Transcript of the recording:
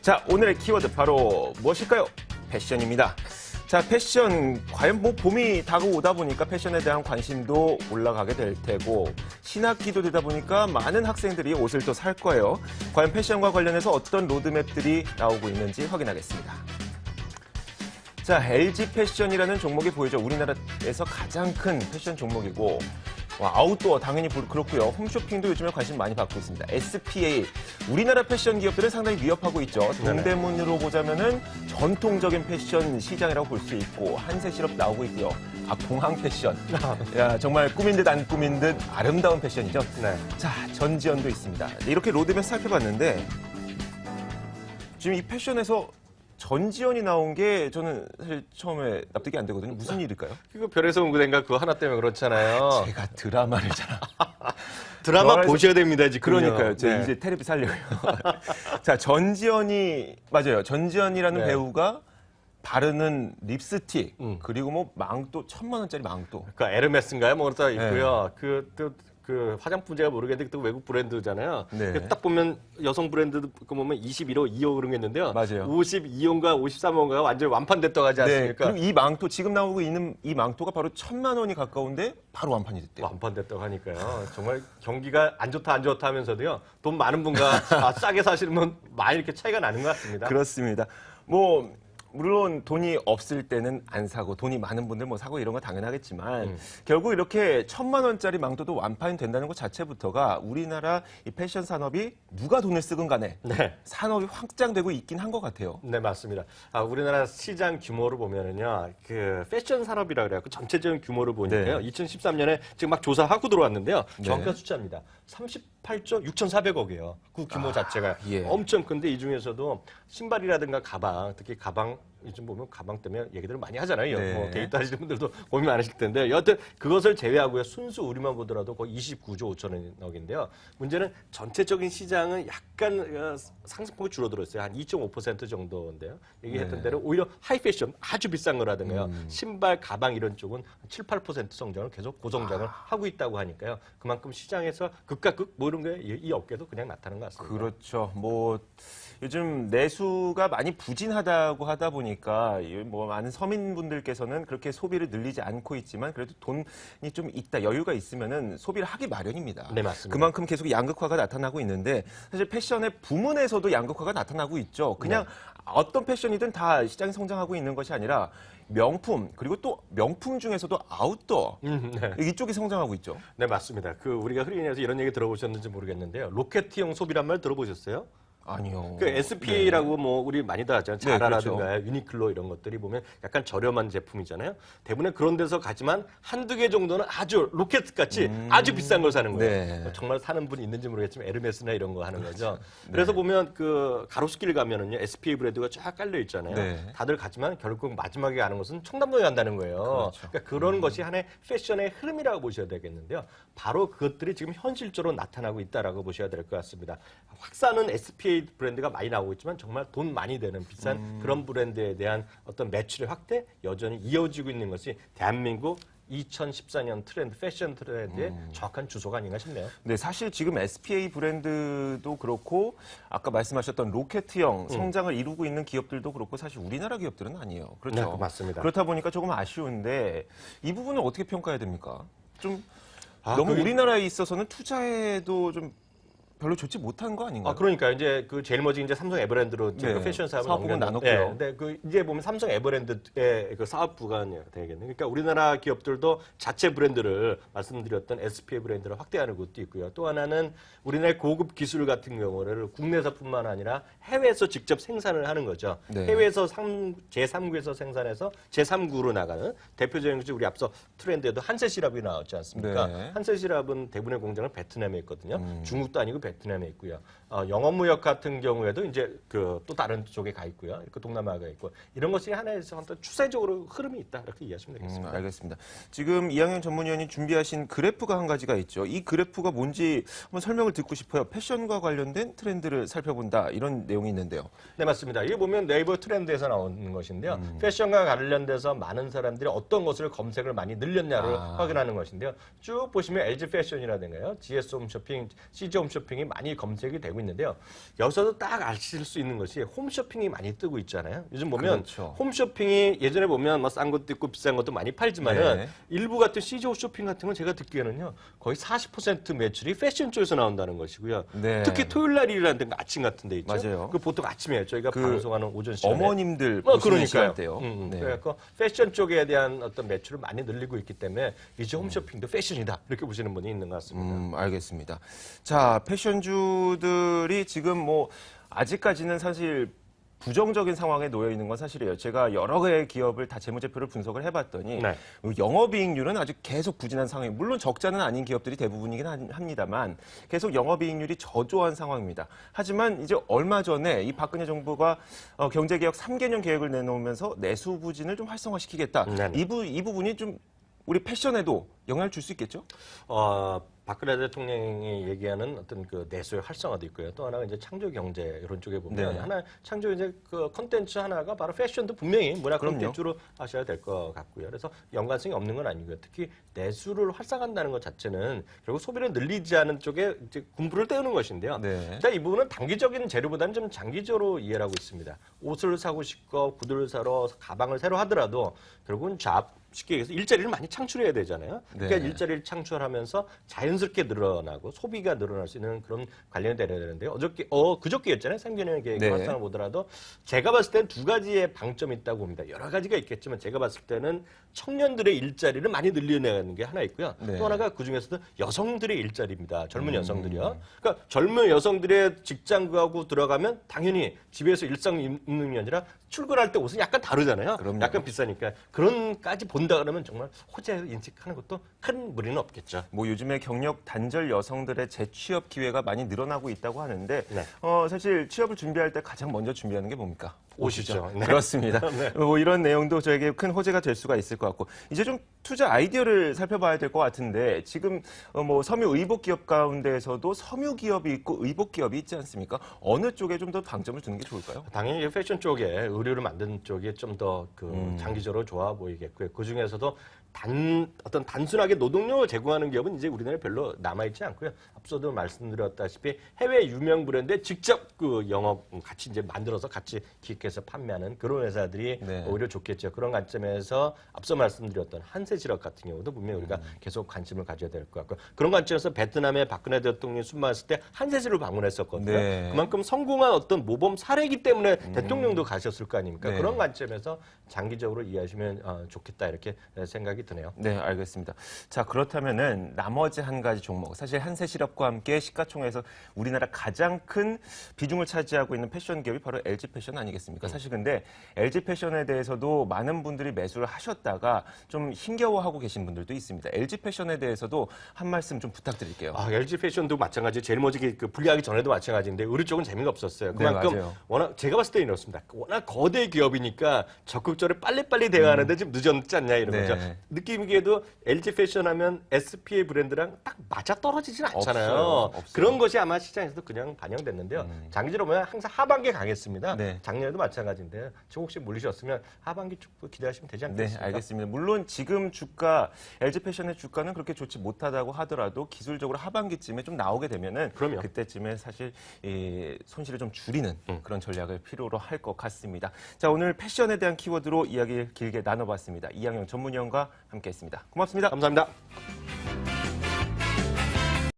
자, 오늘의 키워드 바로 무엇일까요? 패션입니다. 자, 패션, 과연 뭐 봄이 다가오다 보니까 패션에 대한 관심도 올라가게 될 테고, 신학기도 되다 보니까 많은 학생들이 옷을 또 살 거예요. 과연 패션과 관련해서 어떤 로드맵들이 나오고 있는지 확인하겠습니다. 자, LG 패션이라는 종목이 보이죠. 우리나라에서 가장 큰 패션 종목이고, 아웃도어 당연히 그렇고요. 홈쇼핑도 요즘에 관심 많이 받고 있습니다. SPA, 우리나라 패션 기업들을 상당히 위협하고 있죠. 동대문으로 보자면은 전통적인 패션 시장이라고 볼 수 있고, 한세실업 나오고 있고요. 공항 패션. 야, 정말 꾸민 듯 안 꾸민 듯 아름다운 패션이죠. 네. 자, 전지현도 있습니다. 이렇게 로드맵 살펴봤는데 지금 이 패션에서 전지현이 나온 게 저는 사실 처음에 납득이 안 되거든요. 무슨 일일까요? 그거 별에서 온 그대인가 그거 하나 때문에 그렇잖아요. 제가 드라마를 잘 드라마 보셔야 됩니다, 지금. 그러니까요. 제가 이제 테레비 살려요. 자, 전지현이 맞아요. 전지현이라는 네. 배우가 바르는 립스틱 그리고 뭐 망토 1,000만 원짜리 망토. 그러니까 에르메스인가요? 뭐 그렇다 있고요. 그 화장품 제가 모르겠는데 또 외국 브랜드잖아요. 네. 딱 보면 여성 브랜드 그 보면 21호, 2호 그런 게 있는데요. 맞아요. 52호인가 53호인가 완전히 완판됐다고 하지 네. 않습니까? 그리고 이 망토 지금 나오고 있는 이 망토가 바로 1,000만 원이 가까운데 바로 완판이 됐대요. 완판됐다고 하니까요. 정말 경기가 안 좋다 하면서도요. 돈 많은 분과 싸게 사시는 분 많이 이렇게 차이가 나는 것 같습니다. 그렇습니다. 뭐 물론 돈이 없을 때는 안 사고 돈이 많은 분들 뭐 사고 이런 거 당연하겠지만 결국 이렇게 1,000만 원짜리 망토도 완판이 된다는 것 자체부터가 우리나라 이 패션 산업이 누가 돈을 쓰건 간에 네. 산업이 확장되고 있긴 한 것 같아요. 네, 맞습니다. 우리나라 시장 규모를 보면은요, 그 패션 산업이라 그래갖고 전체적인 규모를 보니까요, 네. 2013년에 지금 막 조사하고 들어왔는데요, 네. 정확한 숫자입니다. 38조 6,400억이에요. 그 규모 자체가 예. 엄청 큰데 이 중에서도 신발이라든가 가방, 특히 가방 요즘 보면 가방 때문에 얘기들을 많이 하잖아요. 네. 뭐 데이트 하시는 분들도 고민 많으실 텐데 여하튼 그것을 제외하고요. 순수 우리만 보더라도 거의 29조 5천억인데요. 문제는 전체적인 시장은 약간 상승폭이 줄어들었어요. 한 2.5% 정도인데요. 얘기했던 네. 대로 오히려 하이패션 아주 비싼 거라든가요. 신발, 가방 이런 쪽은 7, 8% 성장을 계속 고성장을 하고 있다고 하니까요. 그만큼 시장에서 극과 극 뭐 이런 게 이 업계도 그냥 나타나는 것 같습니다. 그렇죠. 뭐 요즘 내수가 많이 부진하다고 하다 보니까 뭐 많은 서민분들께서는 그렇게 소비를 늘리지 않고 있지만 그래도 돈이 좀 있다, 여유가 있으면은 소비를 하기 마련입니다. 네, 맞습니다. 그만큼 계속 양극화가 나타나고 있는데 사실 패션의 부문에서도 양극화가 나타나고 있죠. 그냥 어떤 패션이든 다 시장이 성장하고 있는 것이 아니라 명품 그리고 또 명품 중에서도 아웃도어 네. 이쪽이 성장하고 있죠. 네, 맞습니다. 그 우리가 흔히 해서 이런 얘기 들어보셨는지 모르겠는데요. 로켓형 소비란 말 들어보셨어요? 아니요. 그 SPA라고 뭐 우리 많이들 하잖아요. 네, 자라라든가 그렇죠. 유니클로 이런 것들이 보면 약간 저렴한 제품이잖아요. 대부분 그런 데서 가지만 한두 개 정도는 아주 로켓같이 아주 비싼 걸 사는 거예요. 네. 정말 사는 분이 있는지 모르겠지만 에르메스나 이런 거 하는 거죠. 그래서 보면 그 가로수길 가면은요. SPA 브랜드가 쫙 깔려 있잖아요. 네. 다들 가지만 결국 마지막에 가는 것은 청담동에 간다는 거예요. 그렇죠. 그러니까 그런 것이 하나의 패션의 흐름이라고 보셔야 되겠는데요. 바로 그것들이 지금 현실적으로 나타나고 있다라고 보셔야 될 것 같습니다. 확 사는 SPA 브랜드가 많이 나오고 있지만 정말 돈 많이 되는 비싼 그런 브랜드에 대한 어떤 매출의 확대 여전히 이어지고 있는 것이 대한민국 2014년 트렌드, 패션 트렌드의 정확한 주소가 아닌가 싶네요. 네, 사실 지금 SPA 브랜드도 그렇고 아까 말씀하셨던 로켓형 성장을 이루고 있는 기업들도 그렇고 사실 우리나라 기업들은 아니에요. 그렇죠. 네, 맞습니다. 그렇다 보니까 조금 아쉬운데 이 부분을 어떻게 평가해야 됩니까? 좀 너무 그게- 우리나라에 있어서는 투자에도 좀 별로 좋지 못한 거 아닌가요? 그러니까 이제 그 제일 먼저 이제 삼성 에버랜드로 네, 그 패션 사업을 사업부는 넘겼는데, 나눴고요. 근데 그 이제 보면 삼성 에버랜드의 그 사업부가 되겠네요. 그러니까 우리나라 기업들도 자체 브랜드를 말씀드렸던 SPA 브랜드를 확대하는 것도 있고요. 또 하나는 우리나라의 고급 기술 같은 경우를 국내에서뿐만 아니라 해외에서 직접 생산을 하는 거죠. 네. 해외에서 제3구에서 생산해서 제3구로 나가는 대표적인 것이 우리 앞서 트렌드에도 한세시랍이 나왔지 않습니까? 네. 한세시랍은 대부분의 공장을 베트남에 있거든요. 중국도 아니고 베트남에 있고요. 영업무역 같은 경우에도 이제 그 또 다른 쪽에 가 있고요. 이렇게 동남아가 있고 이런 것이 하나에서 어떤 추세적으로 흐름이 있다 이렇게 이해하시면 되겠습니다. 알겠습니다. 지금 이항현 전문위원이 준비하신 그래프가 한 가지가 있죠. 이 그래프가 뭔지 한번 설명을 듣고 싶어요. 패션과 관련된 트렌드를 살펴본다 이런 내용이 있는데요. 네, 맞습니다. 이게 보면 네이버 트렌드에서 나오는 것인데요. 패션과 관련돼서 많은 사람들이 어떤 것을 검색을 많이 늘렸냐를 확인하는 것인데요. 쭉 보시면 LG 패션이라든가요, GS 홈쇼핑, CG 홈쇼핑이 많이 검색이 되고 나오고 있는데요. 여기서도 딱 아실 수 있는 것이 홈쇼핑이 많이 뜨고 있잖아요. 요즘 보면 그렇죠. 홈쇼핑이 예전에 보면 뭐 싼 것도 있고 비싼 것도 많이 팔지만은 네. 일부 같은 시조 쇼핑 같은 건 제가 듣기에는요 거의 40% 매출이 패션 쪽에서 나온다는 것이고요. 네. 특히 토요일 날 일요일 날 아침 같은 데 있죠. 맞아요. 그 보통 아침에 저희가 그 방송하는 오전 시간에 어머님들 보시는 그러니까요. 시간대요. 네. 그래서 패션 쪽에 대한 어떤 매출을 많이 늘리고 있기 때문에 이제 홈쇼핑도 패션이다 이렇게 보시는 분이 있는 것 같습니다. 알겠습니다. 자, 패션주들이 지금 뭐 아직까지는 사실 부정적인 상황에 놓여 있는 건 사실이에요. 제가 여러 개의 기업을 다 재무제표를 분석을 해봤더니 네. 영업이익률은 아주 계속 부진한 상황이에요. 물론 적자는 아닌 기업들이 대부분이긴 합니다만 계속 영업이익률이 저조한 상황입니다. 하지만 이제 얼마 전에 이 박근혜 정부가 경제개혁 3개년 계획을 내놓으면서 내수 부진을 좀 활성화시키겠다. 네네. 이 부분이 좀 우리 패션에도 영향을 줄 수 있겠죠? 박근혜 대통령이 얘기하는 어떤 그 내수의 활성화도 있고요. 또 하나가 이제 창조 경제 이런 쪽에 보면 네. 하나 창조 이제 그 컨텐츠 하나가 바로 패션도 분명히 문화 그럼요. 컨텐츠로 하셔야 될 것 같고요. 그래서 연관성이 없는 건 아니고요. 특히 내수를 활성화한다는 것 자체는 결국 소비를 늘리지 않은 쪽에 이제 군부를 때우는 것인데요. 네. 자, 이 부분은 단기적인 재료보다는 좀 장기적으로 이해를 하고 있습니다. 옷을 사고 싶고 구두를 사러 가방을 새로 하더라도 결국은 쉽게 얘기해서 일자리를 많이 창출해야 되잖아요. 그러니까 네. 일자리를 창출하면서 자연스럽게 늘어나고 소비가 늘어날 수 있는 그런 관련이 돼야 되는데요. 그저께였잖아요. 3개년 계획 네. 활성을 보더라도 제가 봤을 때는 두 가지의 방점이 있다고 봅니다. 여러 가지가 있겠지만 제가 봤을 때는 청년들의 일자리를 많이 늘려내는 게 하나 있고요. 네. 또 하나가 그중에서도 여성들의 일자리입니다. 젊은 여성들이요. 그러니까 젊은 여성들의 직장 가고 들어가면 당연히 집에서 일상 입는 게 아니라 출근할 때 옷은 약간 다르잖아요. 그럼요. 약간 비싸니까. 그런까지 본다 그러면 정말 호재 인식하는 것도 큰 무리는 없겠죠. 뭐 요즘에 경력 단절 여성들의 재취업 기회가 많이 늘어나고 있다고 하는데 네. 사실 취업을 준비할 때 가장 먼저 준비하는 게 뭡니까? 옷이죠. 네. 그렇습니다. 네. 뭐 이런 내용도 저에게 큰 호재가 될 수가 있을 것 같고 이제 좀 투자 아이디어를 살펴봐야 될 것 같은데 지금 뭐 섬유 의복 기업 가운데에서도 섬유 기업이 있고 의복 기업이 있지 않습니까? 어느 쪽에 좀 더 방점을 두는 게 좋을까요? 당연히 패션 쪽에 의류를 만드는 쪽이 좀 더 그 장기적으로 좋아 보이겠고요. 그 중에서도 어떤 단순하게 노동력을 제공하는 기업은 이제 우리나라에 별로 남아있지 않고요. 앞서도 말씀드렸다시피 해외 유명 브랜드에 직접 그 영업 같이 이제 만들어서 같이 기획해서 판매하는 그런 회사들이 네. 오히려 좋겠죠. 그런 관점에서 앞서 말씀드렸던 한세지력 같은 경우도 분명히 우리가 계속 관심을 가져야 될 것 같고 그런 관점에서 베트남에 박근혜 대통령이 순방했을 때 한세지를 방문했었거든요. 네. 그만큼 성공한 어떤 모범 사례이기 때문에 대통령도 가셨을 거 아닙니까? 네. 그런 관점에서 장기적으로 이해하시면 좋겠다 이렇게 생각이 드네요. 네, 알겠습니다. 자, 그렇다면은 나머지 한 가지 종목, 사실 한세실업과 함께 시가총액에서 우리나라 가장 큰 비중을 차지하고 있는 패션 기업이 바로 LG 패션 아니겠습니까? 사실 근데 LG 패션에 대해서도 많은 분들이 매수를 하셨다가 좀 힘겨워하고 계신 분들도 있습니다. LG 패션에 대해서도 한 말씀 좀 부탁드릴게요. LG 패션도 마찬가지. 제일 먼저 그 분리하기 전에도 마찬가지인데 의류 쪽은 재미가 없었어요. 그만큼 맞아요. 워낙 제가 봤을 때 이렇습니다. 워낙 거대 기업이니까 적극적으로 빨리빨리 대응하는데 좀 늦었지 않냐 이런 네. 거죠. 느낌이기에도 LG 패션 하면 SPA 브랜드랑 딱 맞아 떨어지진 않잖아요. 없어요. 그런 것이 아마 시장에서도 그냥 반영됐는데요. 장기적으로 보면 항상 하반기에 강했습니다. 네. 작년에도 마찬가지인데 지금 혹시 물리셨으면 하반기 쪽 기대하시면 되지 네, 않겠습니까? 알겠습니다. 물론 지금 주가, LG 패션의 주가는 그렇게 좋지 못하다고 하더라도 기술적으로 하반기쯤에 좀 나오게 되면은 그럼요. 그때쯤에 사실 이 손실을 좀 줄이는 그런 전략을 필요로 할 것 같습니다. 자, 오늘 패션에 대한 키워드로 이야기 길게 나눠봤습니다. 이항영 전문위원과 함께했습니다. 고맙습니다. 감사합니다.